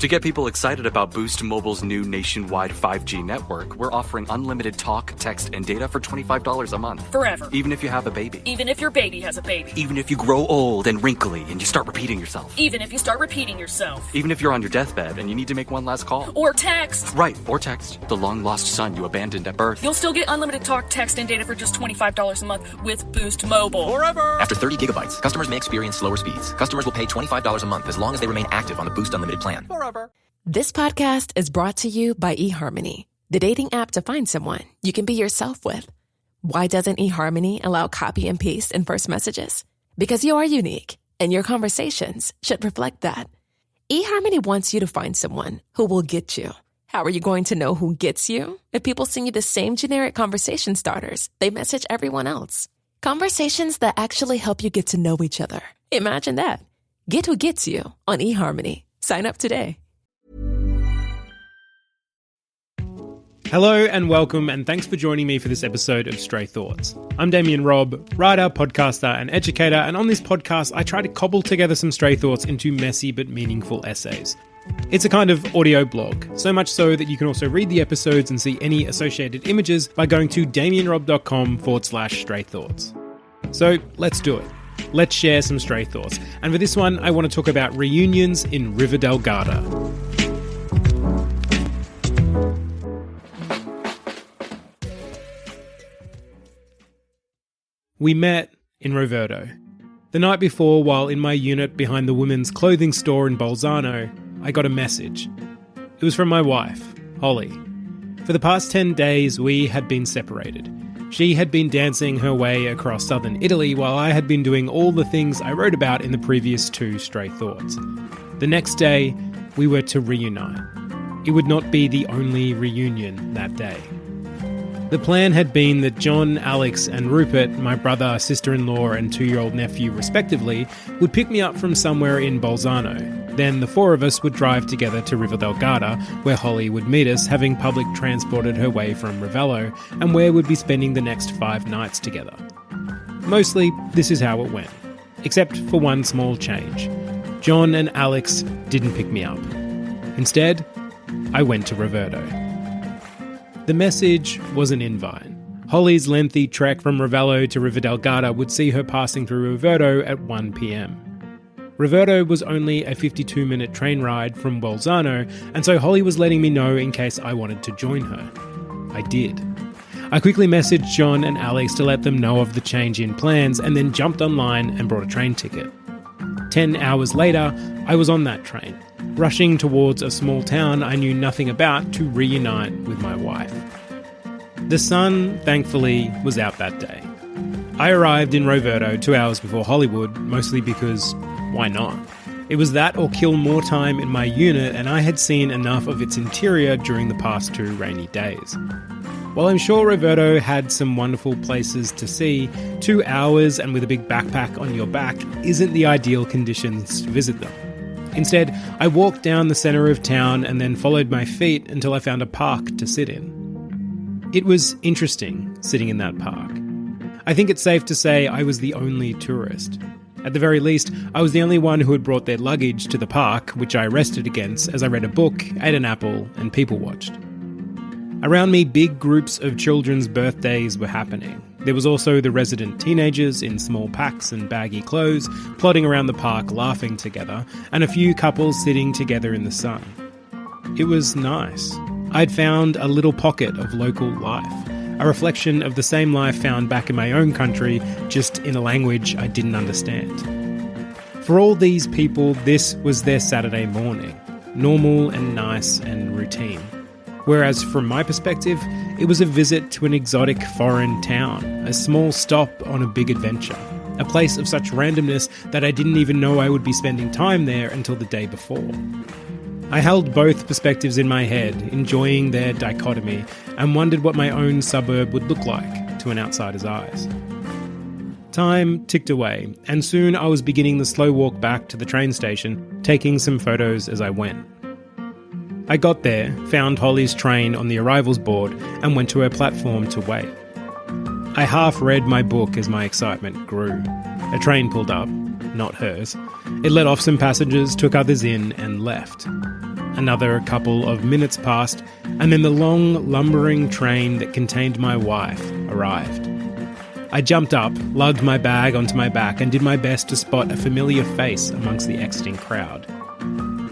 To get people excited about Boost Mobile's new nationwide 5G network, we're offering unlimited talk, text, and data for $25 a month. Forever. Even if you have a baby. Even if your baby has a baby. Even if you grow old and wrinkly and you start repeating yourself. Even if you start repeating yourself. Even if you're on your deathbed and you need to make one last call. Or text. Right, or text. The long-lost son you abandoned at birth. You'll still get unlimited talk, text, and data for just $25 a month with Boost Mobile. Forever! After 30 gigabytes, customers may experience slower speeds. Customers will pay $25 a month as long as they remain active on the Boost Unlimited plan. Forever! This podcast is brought to you by eHarmony, the dating app to find someone you can be yourself with. Why doesn't eHarmony allow copy and paste in first messages? Because you are unique, and your conversations should reflect that. eHarmony wants you to find someone who will get you. How are you going to know who gets you? If people send you the same generic conversation starters they message everyone else. Conversations that actually help you get to know each other. Imagine that. Get who gets you on eHarmony. Sign up today. Hello and welcome, and thanks for joining me for this episode of Stray Thoughts. I'm Damian Robb, writer, podcaster, and educator, and on this podcast I try to cobble together some stray thoughts into messy but meaningful essays. It's a kind of audio blog, so much so that you can also read the episodes and see any associated images by going to damianrobb.com/stray thoughts. So let's do it. Let's share some stray thoughts. And for this one, I want to talk about reunions in Riva del Garda. We met in Roverto. The night before, while in my unit behind the women's clothing store in Bolzano, I got a message. It was from my wife, Holly. For the past 10 days, we had been separated. She had been dancing her way across southern Italy while I had been doing all the things I wrote about in the previous two Stray Thoughts. The next day, we were to reunite. It would not be the only reunion that day. The plan had been that John, Alex and Rupert, my brother, sister-in-law and 2-year-old nephew respectively, would pick me up from somewhere in Bolzano. Then the four of us would drive together to Riva del Garda, where Holly would meet us, having public transported her way from Ravello, and where we'd be spending the next 5 nights together. Mostly, this is how it went. Except for one small change. John and Alex didn't pick me up. Instead, I went to Roverto. The message was an invite. Holly's lengthy trek from Ravello to Riva del Garda would see her passing through Roverto at 1 p.m. Roverto was only a 52-minute train ride from Bolzano, and so Holly was letting me know in case I wanted to join her. I did. I quickly messaged John and Alex to let them know of the change in plans, and then jumped online and bought a train ticket. 10 hours later, I was on that train, rushing towards a small town I knew nothing about to reunite with my wife. The sun, thankfully, was out that day. I arrived in Roverto 2 hours before Hollywood, mostly because, why not? It was that or kill more time in my unit, and I had seen enough of its interior during the past 2 rainy days. While I'm sure Roverto had some wonderful places to see, 2 hours and with a big backpack on your back isn't the ideal conditions to visit them. Instead, I walked down the centre of town and then followed my feet until I found a park to sit in. It was interesting sitting in that park. I think it's safe to say I was the only tourist. At the very least, I was the only one who had brought their luggage to the park, which I rested against as I read a book, ate an apple, and people-watched. Around me, big groups of children's birthdays were happening. There was also the resident teenagers in small packs and baggy clothes, plodding around the park laughing together, and a few couples sitting together in the sun. It was nice. I'd found a little pocket of local life, a reflection of the same life found back in my own country, just in a language I didn't understand. For all these people, this was their Saturday morning, normal and nice and routine. Whereas from my perspective, it was a visit to an exotic foreign town, a small stop on a big adventure, a place of such randomness that I didn't even know I would be spending time there until the day before. I held both perspectives in my head, enjoying their dichotomy, and wondered what my own suburb would look like to an outsider's eyes. Time ticked away, and soon I was beginning the slow walk back to the train station, taking some photos as I went. I got there, found Holly's train on the arrivals board, and went to her platform to wait. I half read my book as my excitement grew. A train pulled up, not hers. It let off some passengers, took others in, and left. Another couple of minutes passed, and then the long, lumbering train that contained my wife arrived. I jumped up, lugged my bag onto my back, and did my best to spot a familiar face amongst the exiting crowd.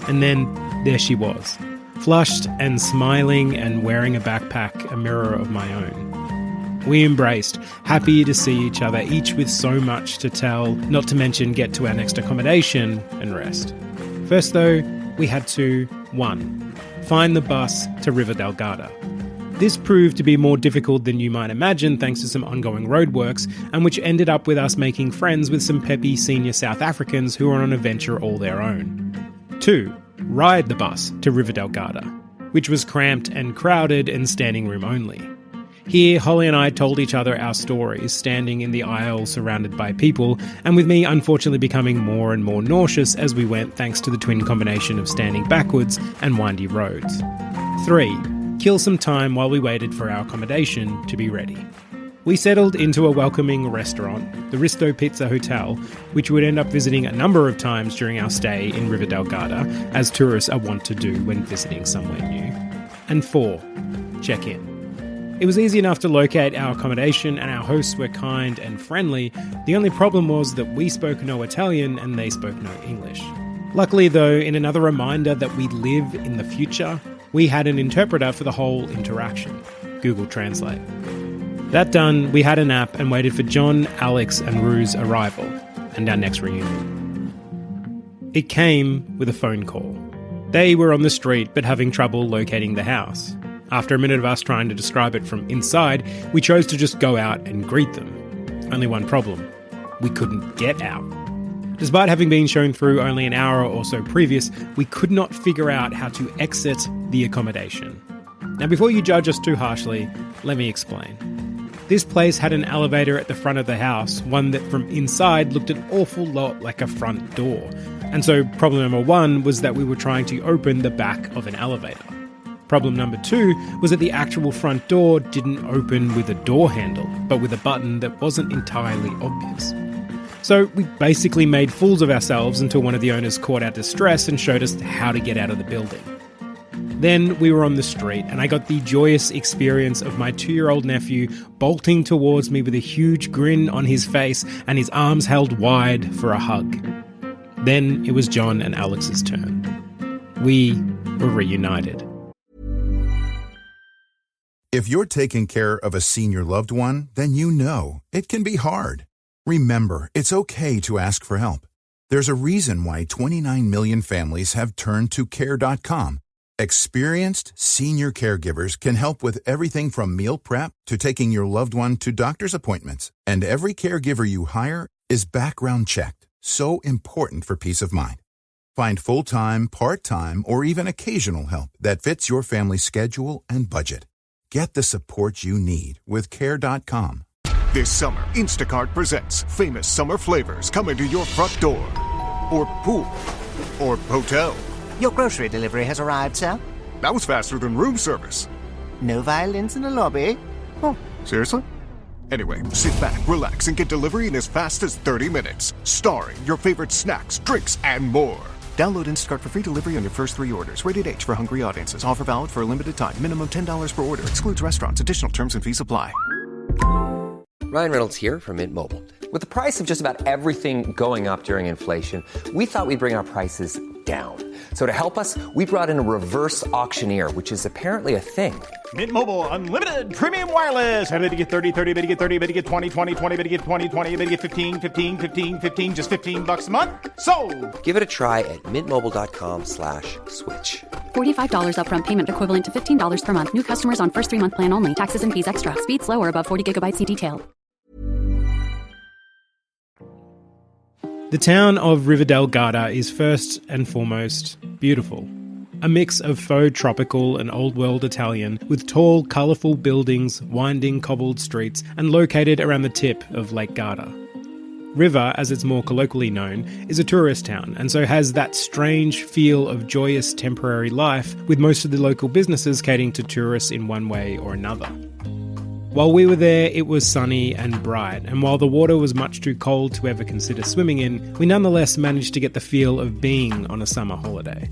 And then there she was, flushed and smiling and wearing a backpack, a mirror of my own. We embraced, happy to see each other, each with so much to tell, not to mention get to our next accommodation and rest. First though, we had to, 1. Find the bus to Riva del Garda. This proved to be more difficult than you might imagine thanks to some ongoing roadworks, and which ended up with us making friends with some peppy senior South Africans who were on an adventure all their own. 2. Ride the bus to Riva del Garda, which was cramped and crowded and standing room only. Here, Holly and I told each other our stories, standing in the aisle surrounded by people, and with me unfortunately becoming more and more nauseous as we went thanks to the twin combination of standing backwards and windy roads. 3. Kill some time while we waited for our accommodation to be ready. We settled into a welcoming restaurant, the Risto Pizza Hotel, which we would end up visiting a number of times during our stay in Riva del Garda, as tourists are wont to do when visiting somewhere new. And 4. Check in. It was easy enough to locate our accommodation and our hosts were kind and friendly. The only problem was that we spoke no Italian and they spoke no English. Luckily though, in another reminder that we live in the future, we had an interpreter for the whole interaction, Google Translate. That done, we had a nap and waited for John, Alex and Rue's arrival and our next reunion. It came with a phone call. They were on the street but having trouble locating the house. After a minute of us trying to describe it from inside, we chose to just go out and greet them. Only one problem. We couldn't get out. Despite having been shown through only an hour or so previous, we could not figure out how to exit the accommodation. Now before you judge us too harshly, let me explain. This place had an elevator at the front of the house, one that from inside looked an awful lot like a front door. And so problem number 1 was that we were trying to open the back of an elevator. Problem number 2 was that the actual front door didn't open with a door handle, but with a button that wasn't entirely obvious. So we basically made fools of ourselves until one of the owners caught our distress and showed us how to get out of the building. Then we were on the street and I got the joyous experience of my 2-year-old nephew bolting towards me with a huge grin on his face and his arms held wide for a hug. Then it was John and Alex's turn. We were reunited. If you're taking care of a senior loved one, then you know it can be hard. Remember, it's okay to ask for help. There's a reason why 29 million families have turned to Care.com. Experienced senior caregivers can help with everything from meal prep to taking your loved one to doctor's appointments. And every caregiver you hire is background checked, so important for peace of mind. Find full-time, part-time, or even occasional help that fits your family's schedule and budget. Get the support you need with Care.com. This summer, Instacart presents famous summer flavors coming to your front door. Or pool. Or hotel. Your grocery delivery has arrived, sir. That was faster than room service. No violins in the lobby. Oh, seriously? Anyway, sit back, relax, and get delivery in as fast as 30 minutes. Starring your favorite snacks, drinks, and more. Download Instacart for free delivery on your first 3 orders. Rated H for hungry audiences. Offer valid for a limited time. Minimum $10 per order. Excludes restaurants. Additional terms and fees apply. Ryan Reynolds here from Mint Mobile. With the price of just about everything going up during inflation, we thought we'd bring our prices down. So to help us, we brought in a reverse auctioneer, which is apparently a thing. Mint Mobile Unlimited Premium Wireless. How to get 30, 30, bit to get 30, bit to get 20, 20, 20, bit to get 20, 20, bit to get 15, 15, 15, 15, just $15 a month? Sold! Give it a try at mintmobile.com/switch. $45 upfront payment equivalent to $15 per month. New customers on first 3-month plan only. Taxes and fees extra. Speed slower above 40 gigabytes. See detail. The town of Riva del Garda is first and foremost beautiful. A mix of faux tropical and old world Italian with tall, colourful buildings, winding cobbled streets, and located around the tip of Lake Garda. Riva, as it's more colloquially known, is a tourist town and so has that strange feel of joyous temporary life with most of the local businesses catering to tourists in one way or another. While we were there, it was sunny and bright, and while the water was much too cold to ever consider swimming in, we nonetheless managed to get the feel of being on a summer holiday.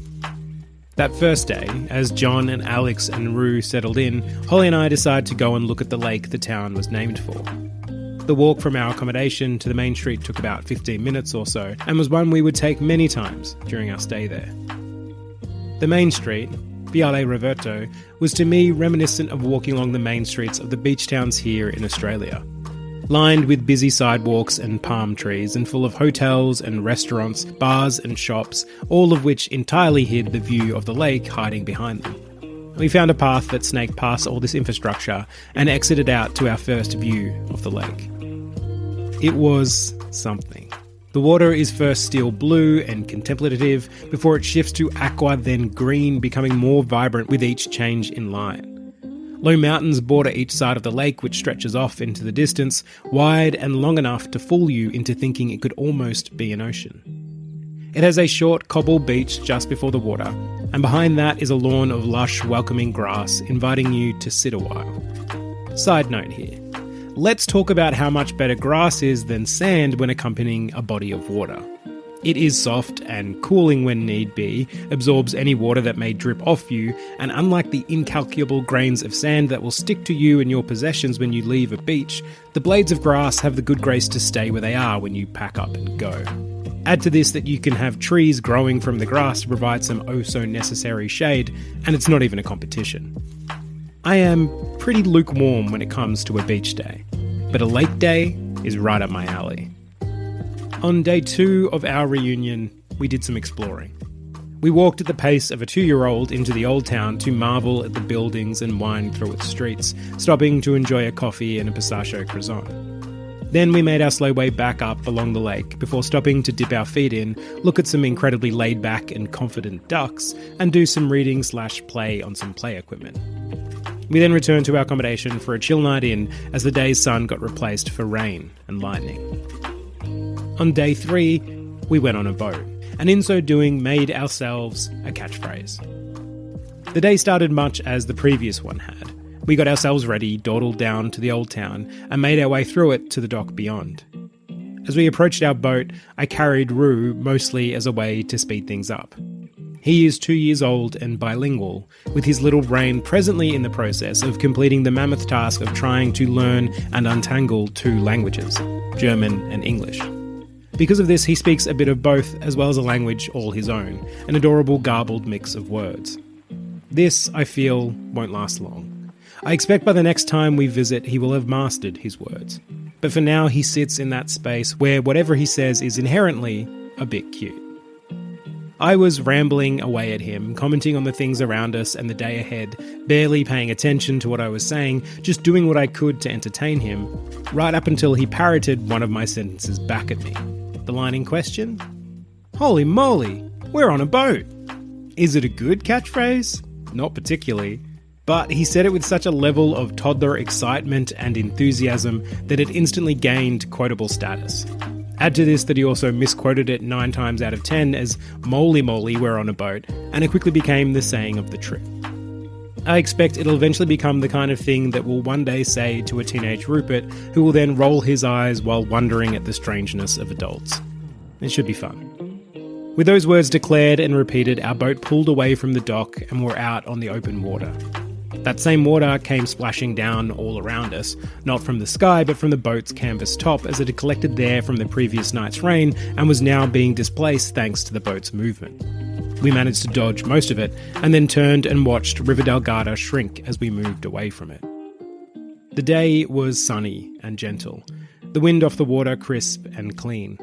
That first day, as John and Alex and Rue settled in, Holly and I decided to go and look at the lake the town was named for. The walk from our accommodation to the main street took about 15 minutes or so, and was one we would take many times during our stay there. The main street, Viale Reverto, was to me reminiscent of walking along the main streets of the beach towns here in Australia. Lined with busy sidewalks and palm trees, and full of hotels and restaurants, bars and shops, all of which entirely hid the view of the lake hiding behind them. We found a path that snaked past all this infrastructure and exited out to our first view of the lake. It was something. The water is first steel blue and contemplative before it shifts to aqua, then green, becoming more vibrant with each change in light. Low mountains border each side of the lake, which stretches off into the distance, wide and long enough to fool you into thinking it could almost be an ocean. It has a short cobble beach just before the water, and behind that is a lawn of lush, welcoming grass, inviting you to sit a while. Side note here. Let's talk about how much better grass is than sand when accompanying a body of water. It is soft and cooling when need be, absorbs any water that may drip off you, and unlike the incalculable grains of sand that will stick to you and your possessions when you leave a beach, the blades of grass have the good grace to stay where they are when you pack up and go. Add to this that you can have trees growing from the grass to provide some oh-so-necessary shade, and it's not even a competition. I am pretty lukewarm when it comes to a beach day, but a lake day is right up my alley. On day 2 of our reunion, we did some exploring. We walked at the pace of a 2-year-old into the old town to marvel at the buildings and wind through its streets, stopping to enjoy a coffee and a pistachio croissant. Then we made our slow way back up along the lake before stopping to dip our feet in, look at some incredibly laid-back and confident ducks, and do some reading/play on some play equipment. We then returned to our accommodation for a chill night in as the day's sun got replaced for rain and lightning. On day 3, we went on a boat, and in so doing made ourselves a catchphrase. The day started much as the previous one had. We got ourselves ready, dawdled down to the old town, and made our way through it to the dock beyond. As we approached our boat, I carried Rue mostly as a way to speed things up. He is 2 years old and bilingual, with his little brain presently in the process of completing the mammoth task of trying to learn and untangle 2 languages, German and English. Because of this, he speaks a bit of both, as well as a language all his own, an adorable garbled mix of words. This, I feel, won't last long. I expect by the next time we visit, he will have mastered his words. But for now, he sits in that space where whatever he says is inherently a bit cute. I was rambling away at him, commenting on the things around us and the day ahead, barely paying attention to what I was saying, just doing what I could to entertain him, right up until he parroted one of my sentences back at me. The line in question? Holy moly, we're on a boat! Is it a good catchphrase? Not particularly. But he said it with such a level of toddler excitement and enthusiasm that it instantly gained quotable status. Add to this that he also misquoted it 9 times out of 10 as moly moly, we're on a boat, and it quickly became the saying of the trip. I expect it'll eventually become the kind of thing that we'll one day say to a teenage Rupert, who will then roll his eyes while wondering at the strangeness of adults. It should be fun. With those words declared and repeated, our boat pulled away from the dock and we're out on the open water. That same water came splashing down all around us, not from the sky but from the boat's canvas top as it had collected there from the previous night's rain and was now being displaced thanks to the boat's movement. We managed to dodge most of it and then turned and watched Riva Garda shrink as we moved away from it. The day was sunny and gentle, the wind off the water crisp and clean.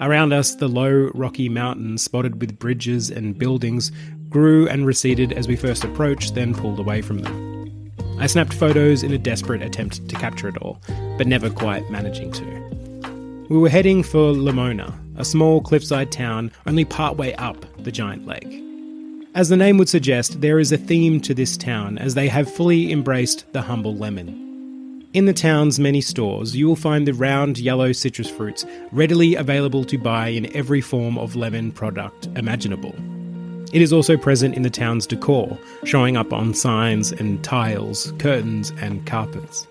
Around us, the low, rocky mountains spotted with bridges and buildings grew and receded as we first approached, then pulled away from them. I snapped photos in a desperate attempt to capture it all, but never quite managing to. We were heading for Limona, a small cliffside town only partway up the giant lake. As the name would suggest, there is a theme to this town as they have fully embraced the humble lemon. In the town's many stores, you will find the round yellow citrus fruits readily available to buy in every form of lemon product imaginable. It is also present in the town's decor, showing up on signs and tiles, curtains and carpets.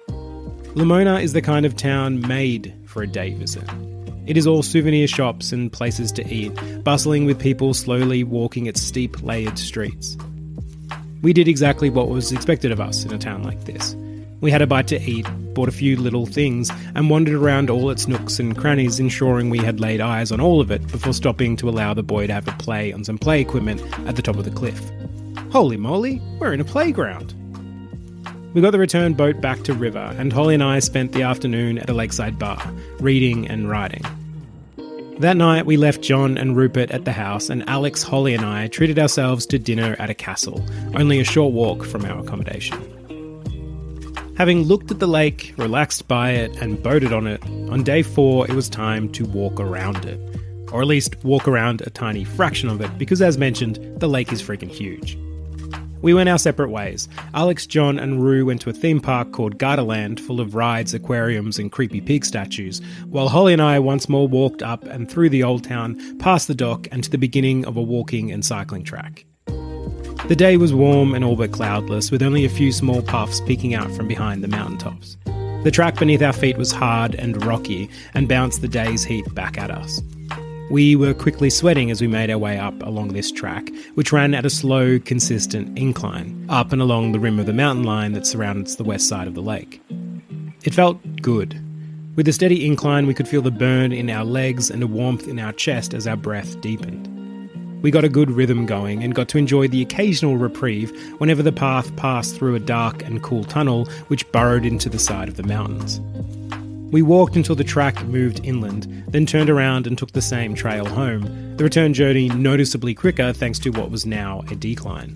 Limona is the kind of town made for a day visit. It is all souvenir shops and places to eat, bustling with people slowly walking its steep, layered streets. We did exactly what was expected of us in a town like this. We had a bite to eat, bought a few little things, and wandered around all its nooks and crannies, ensuring we had laid eyes on all of it before stopping to allow the boy to have a play on some play equipment at the top of the cliff. Holy moly, we're in a playground! We got the return boat back to Riva, and Holly and I spent the afternoon at a lakeside bar, reading and writing. That night we left John and Rupert at the house, and Alex, Holly and I treated ourselves to dinner at a castle, only a short walk from our accommodation. Having looked at the lake, relaxed by it, and boated on it, on day 4 it was time to walk around it. Or at least walk around a tiny fraction of it, because as mentioned, the lake is freaking huge. We went our separate ways. Alex, John and Rue went to a theme park called Garda Land, full of rides, aquariums and creepy pig statues, while Holly and I once more walked up and through the old town, past the dock and to the beginning of a walking and cycling track. The day was warm and all but cloudless, with only a few small puffs peeking out from behind the mountaintops. The track beneath our feet was hard and rocky and bounced the day's heat back at us. We were quickly sweating as we made our way up along this track, which ran at a slow, consistent incline, up and along the rim of the mountain line that surrounds the west side of the lake. It felt good. With the steady incline, we could feel the burn in our legs and a warmth in our chest as our breath deepened. We got a good rhythm going and got to enjoy the occasional reprieve whenever the path passed through a dark and cool tunnel which burrowed into the side of the mountains. We walked until the track moved inland, then turned around and took the same trail home, the return journey noticeably quicker thanks to what was now a decline.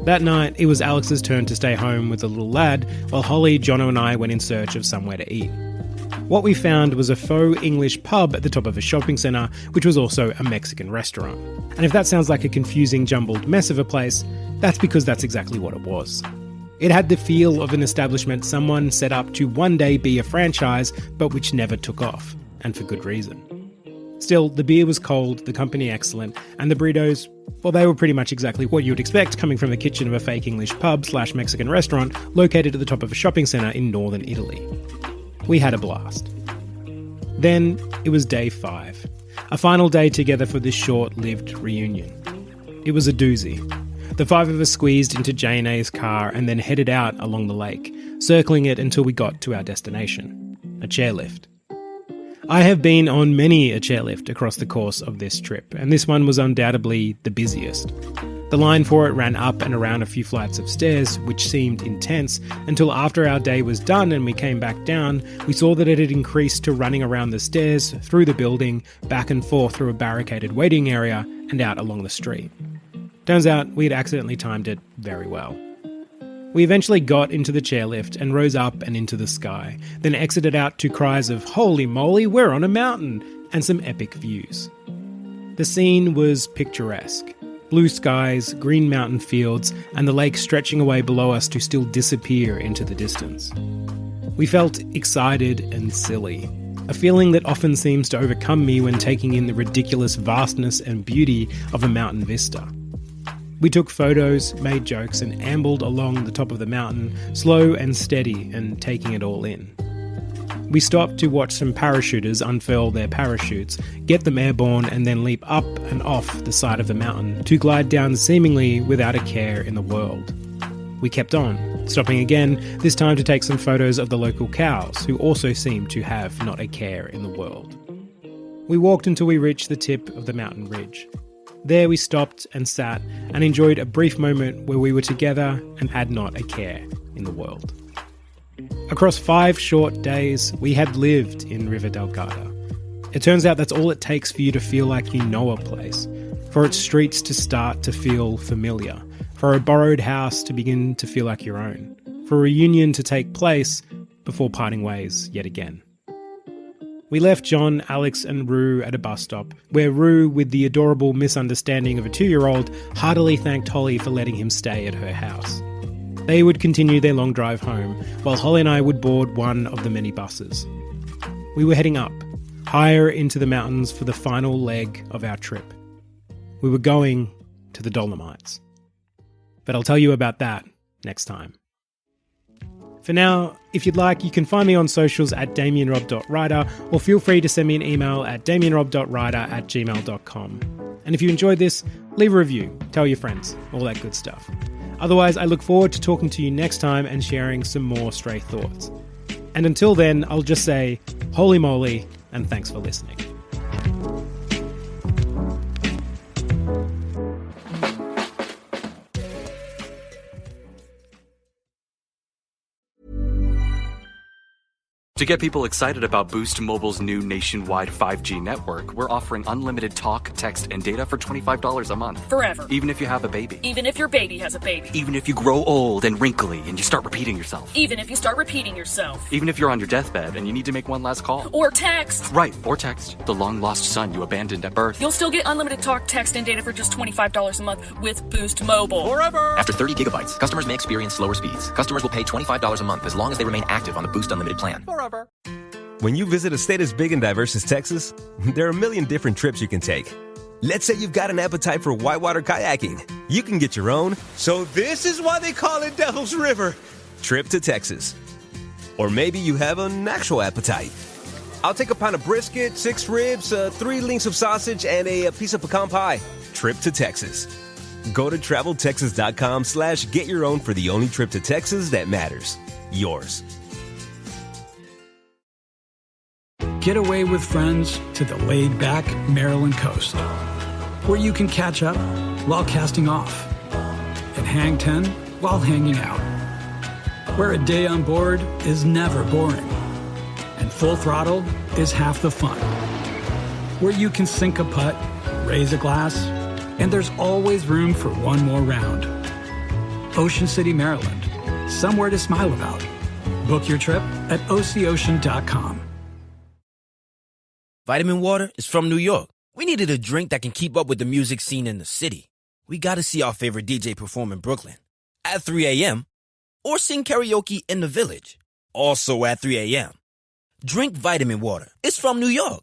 That night, it was Alex's turn to stay home with the little lad, while Holly, Jono and I went in search of somewhere to eat. What we found was a faux English pub at the top of a shopping centre, which was also a Mexican restaurant. And if that sounds like a confusing, jumbled mess of a place, that's because that's exactly what it was. It had the feel of an establishment someone set up to one day be a franchise, but which never took off, and for good reason. Still, the beer was cold, the company excellent, and the burritos, well, they were pretty much exactly what you would expect coming from the kitchen of a fake English pub/Mexican restaurant located at the top of a shopping centre in northern Italy. We had a blast. Then, it was day 5, a final day together for this short-lived reunion. It was a doozy. The 5 of us squeezed into J&A's car and then headed out along the lake, circling it until we got to our destination, a chairlift. I have been on many a chairlift across the course of this trip, and this one was undoubtedly the busiest. The line for it ran up and around a few flights of stairs, which seemed intense, until after our day was done and we came back down, we saw that it had increased to running around the stairs, through the building, back and forth through a barricaded waiting area, and out along the street. Turns out we had accidentally timed it very well. We eventually got into the chairlift and rose up and into the sky, then exited out to cries of "Holy moly, we're on a mountain!" and some epic views. The scene was picturesque. Blue skies, green mountain fields, and the lake stretching away below us to still disappear into the distance. We felt excited and silly, a feeling that often seems to overcome me when taking in the ridiculous vastness and beauty of a mountain vista. We took photos, made jokes, and ambled along the top of the mountain, slow and steady and taking it all in. We stopped to watch some parachuters unfurl their parachutes, get them airborne, and then leap up and off the side of the mountain to glide down seemingly without a care in the world. We kept on, stopping again, this time to take some photos of the local cows, who also seemed to have not a care in the world. We walked until we reached the tip of the mountain ridge. There we stopped and sat and enjoyed a brief moment where we were together and had not a care in the world. Across 5 short days, we had lived in Riva del Garda. It turns out that's all it takes for you to feel like you know a place, for its streets to start to feel familiar, for a borrowed house to begin to feel like your own, for a reunion to take place before parting ways yet again. We left John, Alex and Rue at a bus stop, where Rue, with the adorable misunderstanding of a 2-year-old, heartily thanked Holly for letting him stay at her house. They would continue their long drive home, while Holly and I would board one of the many buses. We were heading up, higher into the mountains for the final leg of our trip. We were going to the Dolomites. But I'll tell you about that next time. For now, if you'd like, you can find me on socials at damianrob.writer, or feel free to send me an email at damianrob.writer@gmail.com. And if you enjoyed this, leave a review, tell your friends, all that good stuff. Otherwise, I look forward to talking to you next time and sharing some more stray thoughts. And until then, I'll just say, holy moly, and thanks for listening. To get people excited about Boost Mobile's new nationwide 5G network, we're offering unlimited talk, text, and data for $25 a month. Forever. Even if you have a baby. Even if your baby has a baby. Even if you grow old and wrinkly and you start repeating yourself. Even if you start repeating yourself. Even if you're on your deathbed and you need to make one last call. Or text. Right, or text the long-lost son you abandoned at birth. You'll still get unlimited talk, text, and data for just $25 a month with Boost Mobile. Forever! After 30 gigabytes, customers may experience slower speeds. Customers will pay $25 a month as long as they remain active on the Boost Unlimited plan. Forever! When you visit a state as big and diverse as Texas, there are a million different trips you can take. Let's say you've got an appetite for whitewater kayaking. You can get your own, so this is why they call it Devil's River, trip to Texas. Or maybe you have an actual appetite. I'll take a pound of brisket, 6 ribs, 3 links of sausage, and a piece of pecan pie. Trip to Texas. Go to TravelTexas.com/get your own for the only trip to Texas that matters. Yours. Get away with friends to the laid-back Maryland coast, where you can catch up while casting off and hang 10 while hanging out, where a day on board is never boring and full throttle is half the fun, where you can sink a putt, raise a glass, and there's always room for one more round. Ocean City, Maryland, somewhere to smile about. Book your trip at OCOcean.com. Vitamin Water is from New York. We needed a drink that can keep up with the music scene in the city. We got to see our favorite DJ perform in Brooklyn at 3 a.m. or sing karaoke in the Village, also at 3 a.m. Drink Vitamin Water. It's from New York.